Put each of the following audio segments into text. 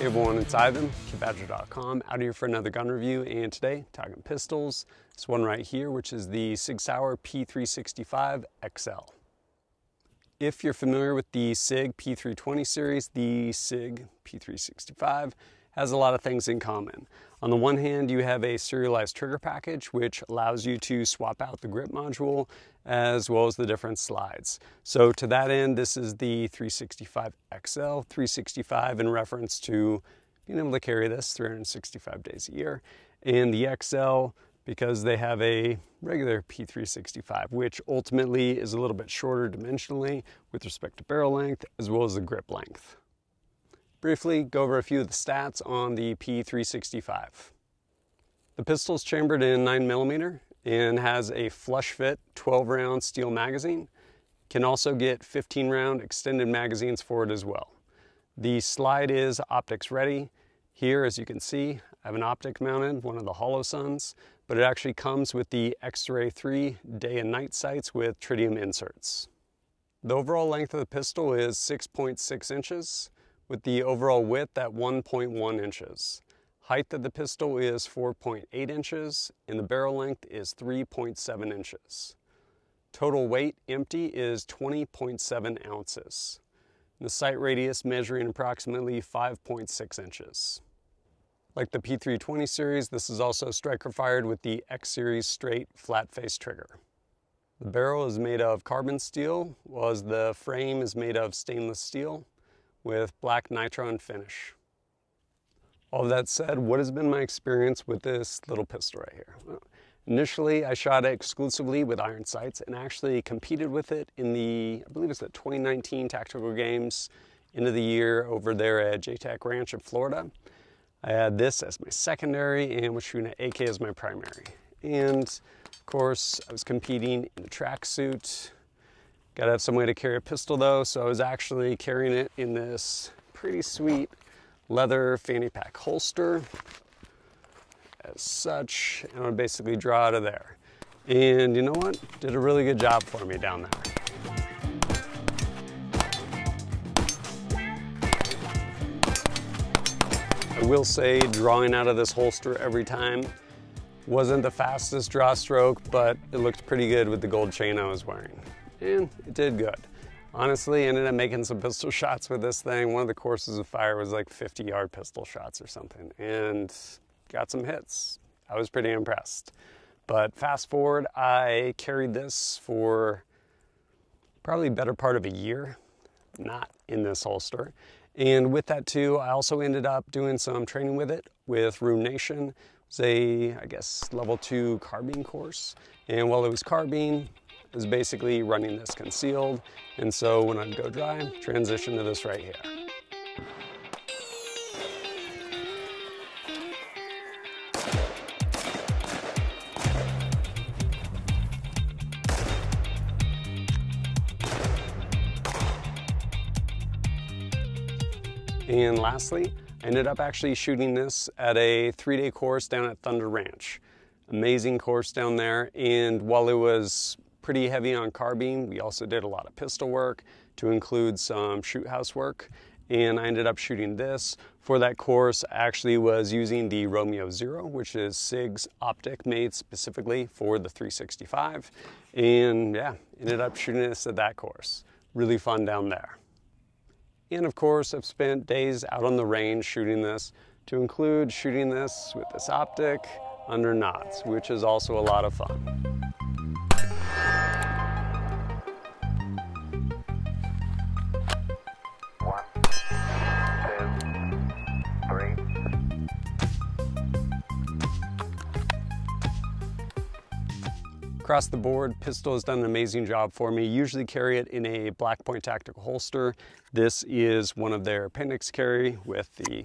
Hey everyone, it's Ivan, KidBadger.com, out here for another gun review, and today, talking pistols. This one right here, which is the Sig Sauer P365 XL. If you're familiar with the Sig P320 series, the Sig P365 has a lot of things in common. On the one hand, you have a serialized trigger package, which allows you to swap out the grip module as well as the different slides. So to that end, this is the 365 XL, 365 in reference to being able to carry this 365 days a year. And the XL, because they have a regular P365, which ultimately is a little bit shorter dimensionally with respect to barrel length as well as the grip length. Briefly go over a few of the stats on the P365. The pistol is chambered in 9mm and has a flush fit 12-round steel magazine. Can also get 15-round extended magazines for it as well. The slide is optics ready. Here, as you can see, I have an optic mounted, one of the Holosuns, but it actually comes with the X-Ray 3 day and night sights with tritium inserts. The overall length of the pistol is 6.6 inches. With the overall width at 1.1 inches. Height of the pistol is 4.8 inches, and the barrel length is 3.7 inches. Total weight empty is 20.7 ounces. And the sight radius measuring approximately 5.6 inches. Like the P320 series, this is also striker fired with the X series straight flat face trigger. The barrel is made of carbon steel, whereas the frame is made of stainless steel with black nitron finish. All of that said, what has been my experience with this little pistol right here? Well, initially, I shot it exclusively with iron sights and actually competed with it in the, I believe it's the 2019 Tactical Games, end of the year over there at JTAC Ranch in Florida. I had this as my secondary and was shooting at AK as my primary. And of course, I was competing in a tracksuit. Gotta have some way to carry a pistol though, so I was actually carrying it in this pretty sweet leather fanny pack holster as such, and I would basically draw out of there. And you know what? Did a really good job for me down there. I will say drawing out of this holster every time wasn't the fastest draw stroke, but it looked pretty good with the gold chain I was wearing. And it did good. Honestly, ended up making some pistol shots with this thing. One of the courses of fire was like 50-yard pistol shots or something, and got some hits. I was pretty impressed. But fast forward, I carried this for probably the better part of a year, not in this holster. And with that too, I also ended up doing some training with it with Room Nation. It was a, I guess, level 2 carbine course. And while it was carbine, is basically running this concealed, and so when I'd go dry, transition to this right here. And lastly, I ended up actually shooting this at a 3-day course down at Thunder Ranch. Amazing course down there, and while it was pretty heavy on carbine, we also did a lot of pistol work to include some shoot house work, and I ended up shooting this. For that course, I actually was using the Romeo Zero, which is Sig's optic made specifically for the 365, and yeah, ended up shooting this at that course. Really fun down there. And of course, I've spent days out on the range shooting this, to include shooting this with this optic under knots, which is also a lot of fun. Across the board, pistol has done an amazing job for me. Usually carry it in a black point tactical holster. This is one of their appendix carry with the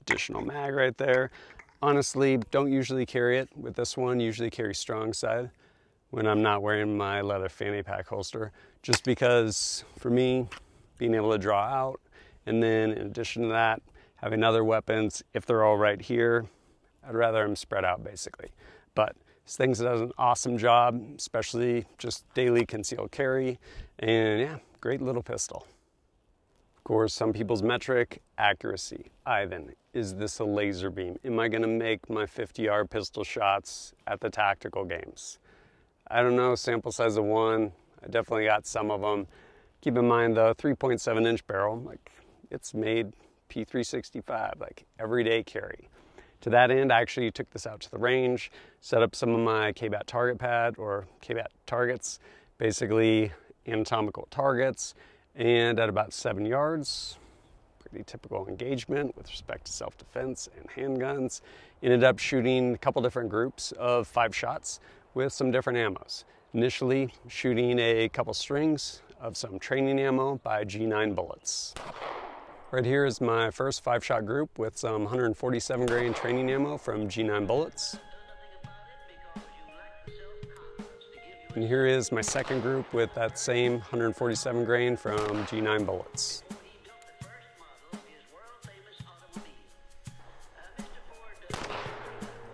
additional mag right there. Honestly, don't usually carry it with this one. Usually carry strong side when I'm not wearing my leather fanny pack holster, just because for me, being able to draw out, and then in addition to that, having other weapons, if they're all right here, I'd rather them spread out basically. But this thing does an awesome job, especially just daily concealed carry, and yeah, great little pistol. Of course, some people's metric, accuracy. Ivan, is this a laser beam? Am I gonna make my 50-yard pistol shots at the tactical games? I don't know, sample size of 1. I definitely got some of them. Keep in mind the 3.7-inch barrel, like it's made P365, like everyday carry. To that end, I actually took this out to the range, set up some of my KBAT target pad or KBAT targets, basically anatomical targets, and at about 7 yards, pretty typical engagement with respect to self-defense and handguns. Ended up shooting a couple different groups of 5 shots with some different ammos. Initially shooting a couple strings of some training ammo by G9 bullets. Right here is my first 5-shot group with some 147 grain training ammo from G9 bullets. And here is my second group with that same 147 grain from G9 bullets.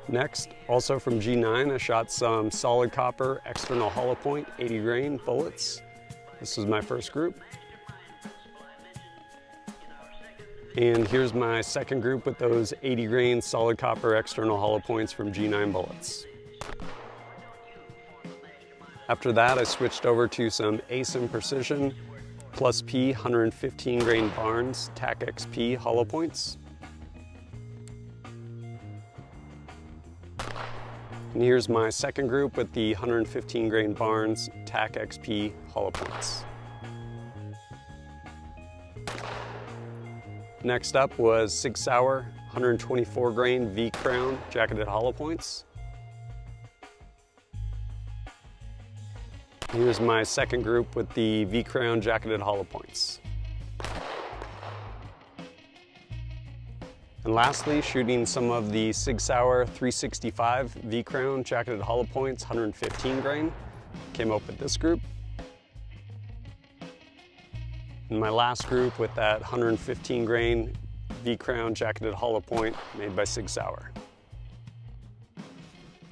Next, also from G9, I shot some solid copper external hollow point 80 grain bullets. This was my first group. And here's my second group with those 80 grain solid copper external hollow points from G9 bullets. After that, I switched over to some ASIM Precision plus P 115 grain Barnes TAC XP hollow points. And here's my second group with the 115 grain Barnes TAC XP hollow points. Next up was Sig Sauer 124 grain V Crown jacketed hollow points. Here's my second group with the V Crown jacketed hollow points. And lastly, shooting some of the Sig Sauer 365 V Crown jacketed hollow points, 115 grain. Came up with this group. And my last group with that 115 grain V Crown jacketed hollow point made by Sig Sauer.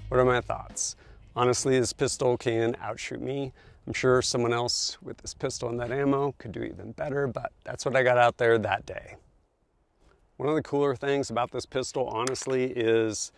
What are my thoughts? Honestly, this pistol can outshoot me. I'm sure someone else with this pistol and that ammo could do even better, but that's what I got out there that day. One of the cooler things about this pistol, honestly, is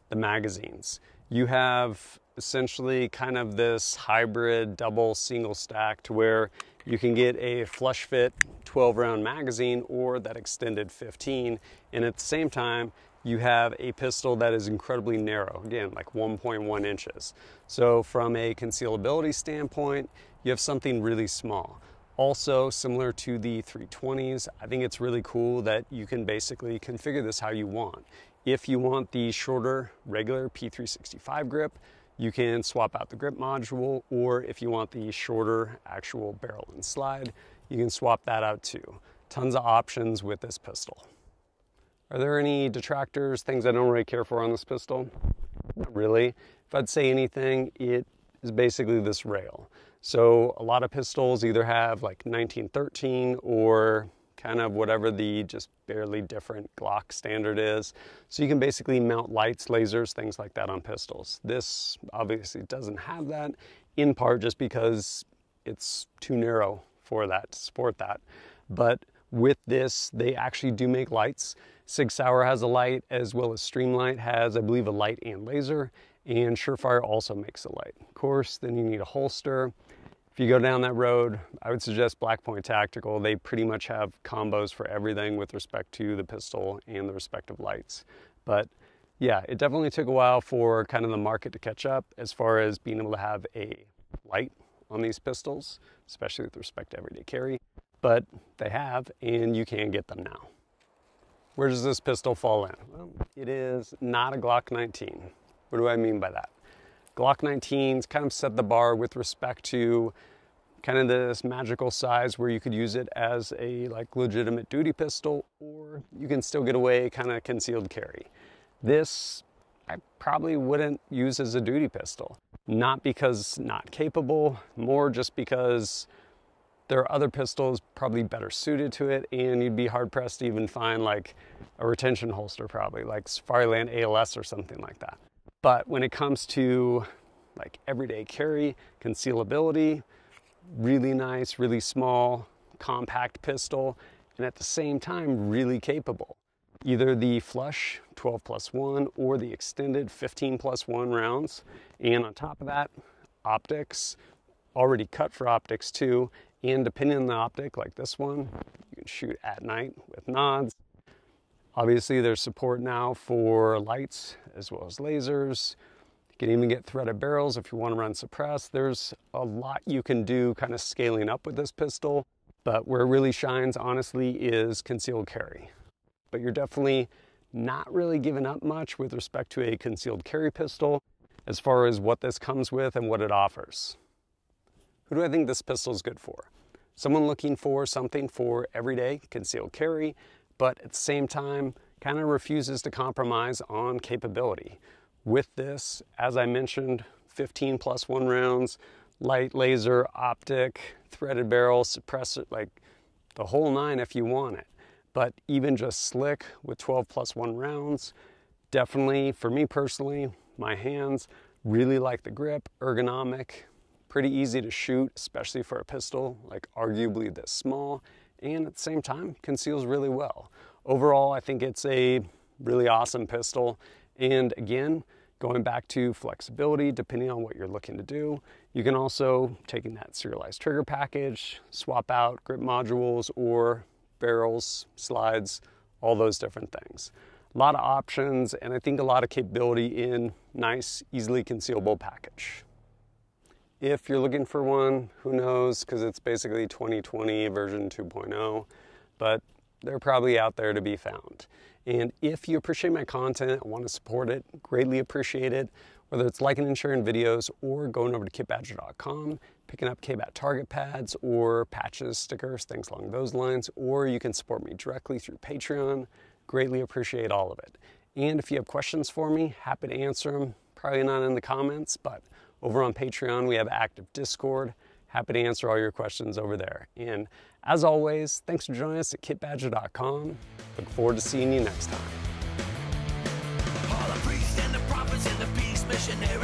the magazines. You have essentially kind of this hybrid double single stack to where you can get a flush fit 12 round magazine or that extended 15, and at the same time you have a pistol that is incredibly narrow, again like 1.1 inches. So from a concealability standpoint, you have something really small. Also, similar to the 320s, I think it's really cool that you can basically configure this how you want. If you want the shorter regular P365 grip, you can swap out the grip module, or if you want the shorter actual barrel and slide, you can swap that out too. Tons of options with this pistol. Are there any detractors, things I don't really care for on this pistol? Not really. If I'd say anything, it is basically this rail. So a lot of pistols either have like 1913 or kind of whatever the just barely different Glock standard is. So you can basically mount lights, lasers, things like that on pistols. This obviously doesn't have that, in part just because it's too narrow for that, to support that. But with this, they actually do make lights. Sig Sauer has a light, as well as Streamlight has, I believe, a light and laser, and Surefire also makes a light. Of course, then you need a holster. If you go down that road, I would suggest Black Point Tactical. They pretty much have combos for everything with respect to the pistol and the respective lights. But yeah, it definitely took a while for kind of the market to catch up as far as being able to have a light on these pistols, especially with respect to everyday carry. But they have, and you can get them now. Where does this pistol fall in? Well, it is not a Glock 19. What do I mean by that? Glock 19s kind of set the bar with respect to kind of this magical size where you could use it as a like legitimate duty pistol, or you can still get away kind of concealed carry. This I probably wouldn't use as a duty pistol. Not because not capable, more just because there are other pistols probably better suited to it, and you'd be hard pressed to even find like a retention holster, probably like Safariland ALS or something like that. But when it comes to like everyday carry, concealability, really nice, really small, compact pistol, and at the same time really capable. Either the flush 12+1 or the extended 15+1 rounds. And on top of that, optics, already cut for optics too. And depending on the optic, like this one, you can shoot at night with nods. Obviously there's support now for lights as well as lasers. You can even get threaded barrels if you want to run suppressed. There's a lot you can do kind of scaling up with this pistol, but where it really shines honestly is concealed carry. But you're definitely not really giving up much with respect to a concealed carry pistol as far as what this comes with and what it offers. Who do I think this pistol is good for? Someone looking for something for everyday concealed carry, but at the same time kind of refuses to compromise on capability. With this, as I mentioned, 15+1 rounds, light, laser, optic, threaded barrel, suppressor, like the whole nine if you want it. But even just slick with 12+1 rounds, definitely, for me personally, my hands really like the grip, ergonomic, pretty easy to shoot, especially for a pistol like arguably this small, and at the same time conceals really well. Overall, I think it's a really awesome pistol, and again, going back to flexibility, depending on what you're looking to do, you can also, taking that serialized trigger package, swap out grip modules or barrels, slides, all those different things. A lot of options, and I think a lot of capability in nice, easily concealable package. If you're looking for one, who knows, because it's basically 2020 version 2.0, but they're probably out there to be found. And if you appreciate my content and want to support it, greatly appreciate it, whether it's liking and sharing videos or going over to kitbadger.com, picking up KBAT target pads or patches, stickers, things along those lines, or you can support me directly through Patreon. Greatly appreciate all of it. And if you have questions for me, happy to answer them. Probably not in the comments, but over on Patreon, we have active Discord. Happy to answer all your questions over there. And as always, thanks for joining us at kitbadger.com. Look forward to seeing you next time. All the priests and the prophets and the peace missionaries.